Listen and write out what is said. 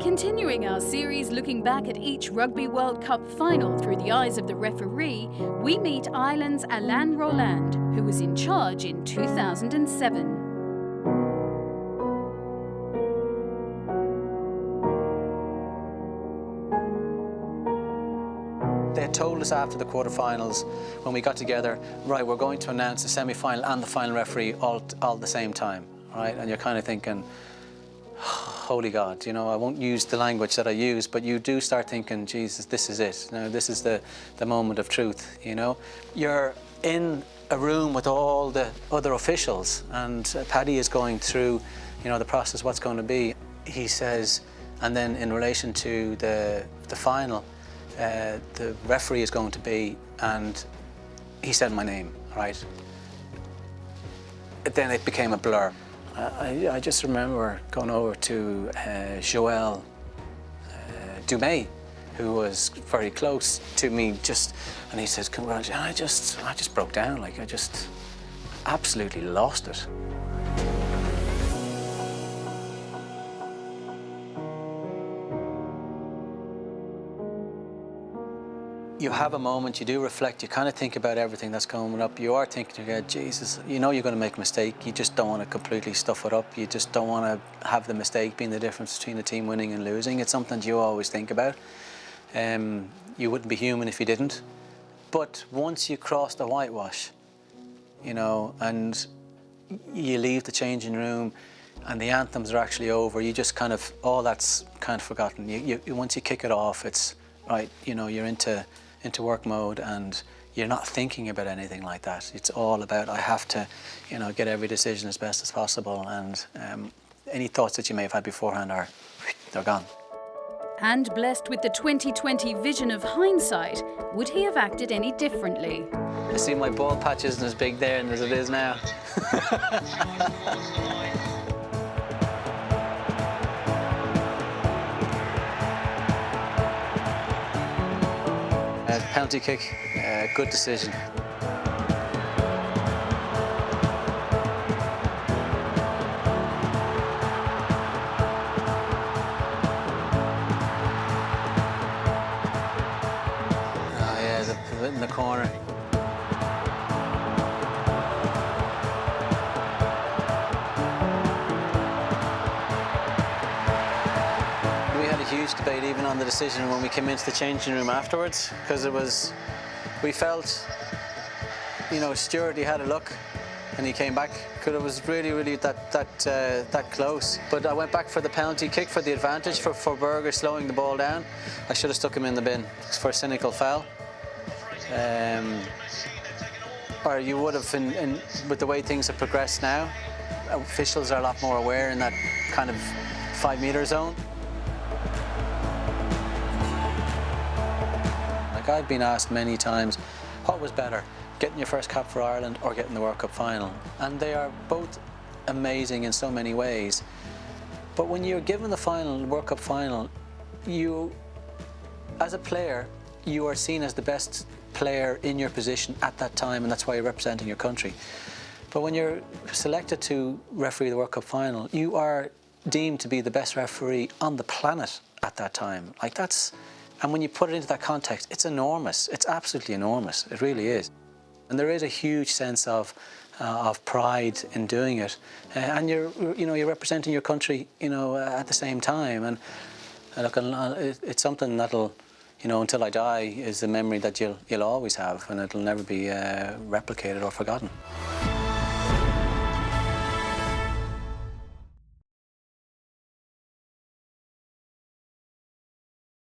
Continuing our series looking back at each Rugby World Cup final through the eyes of the referee, we meet Ireland's Alain Rolland, who was in charge in 2007. They had told us after the quarterfinals, when we got together, right, we're going to announce the semi-final and the final referee all at the same time, right? And you're kind of thinking, holy God, you know, I won't use the language that I use, but you do start thinking, Jesus, this is it. Now, this is the moment of truth, you know? You're in a room with all the other officials, and Paddy is going through, you know, the process, what's going to be. He says, and then in relation to the final, the referee is going to be, and he said my name, right? Then it became a blur. I just remember going over to Joël Dumais, who was very close to me, and he says, congratulations. And I just broke down, like I just absolutely lost it. You have a moment, you do reflect, you kind of think about everything that's coming up. You are thinking, yeah, Jesus, you know you're going to make a mistake. You just don't want to completely stuff it up. You just don't want to have the mistake being the difference between a team winning and losing. It's something you always think about. You wouldn't be human if you didn't. But once you cross the whitewash, you know, and you leave the changing room and the anthems are actually over, you just kind of, all that's kind of forgotten. Once you kick it off, it's, right, you know, you're into work mode and you're not thinking about anything like that. It's all about, I have to, you know, get every decision as best as possible, and any thoughts that you may have had beforehand they're gone. And blessed with the 2020 vision of hindsight, would he have acted any differently? I see my bald patch isn't as big there as it is now. Penalty kick, good decision. Oh yeah, the bit in the corner. Huge debate even on the decision when we came into the changing room afterwards, because we felt, you know, Stewart, he had a look and he came back because it was really that close. But I went back for the penalty kick for the advantage for Berger slowing the ball down. I should have stuck him in the bin for a cynical foul. Or you would have, with the way things have progressed now, officials are a lot more aware in that kind of 5 metre zone. I've been asked many times, what was better, getting your first cap for Ireland or getting the World Cup final? And they are both amazing in so many ways. But when you're given the World Cup final, you, as a player, you are seen as the best player in your position at that time, and that's why you're representing your country. But when you're selected to referee the World Cup final, you are deemed to be the best referee on the planet at that time. Like and when you put it into that context, it's enormous. It's absolutely enormous. It really is. And there is a huge sense of pride in doing it. And you're representing your country, you know, at the same time. And look, it's something that'll, you know, until I die, is a memory that you'll always have, and it'll never be replicated or forgotten.